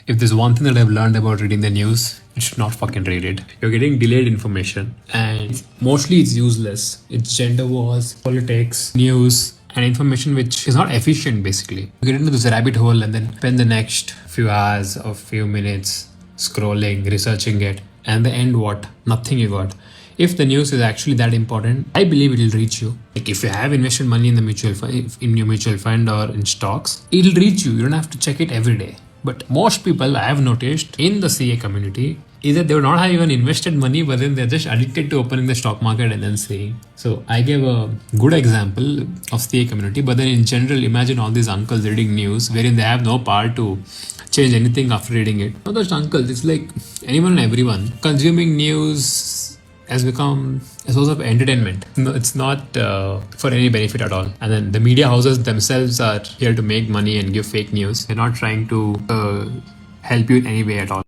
If there's one thing that I've learned about reading the news, you should not fucking read it. You're getting delayed information and mostly it's useless. It's gender wars, politics, news, and information which is not efficient basically. You get into this rabbit hole and then spend the next few hours or few minutes scrolling, researching it, and the end what? Nothing you got. If the news is actually that important, I believe it will reach you. Like if you have invested money in the mutual fund, in your mutual fund or in stocks, it'll reach you. You don't have to check it every day. But most people I have noticed in the CA community is that they would not have even invested money, but then they're just addicted to opening the stock market and then seeing. So I gave a good example of CA community, but then in general, imagine all these uncles reading news wherein they have no power to change anything after reading it. Not just uncles, it's like anyone and everyone. Consuming news has become a source of entertainment. No, it's not for any benefit at all. And then the media houses themselves are here to make money and give fake news. They're not trying to help you in any way at all.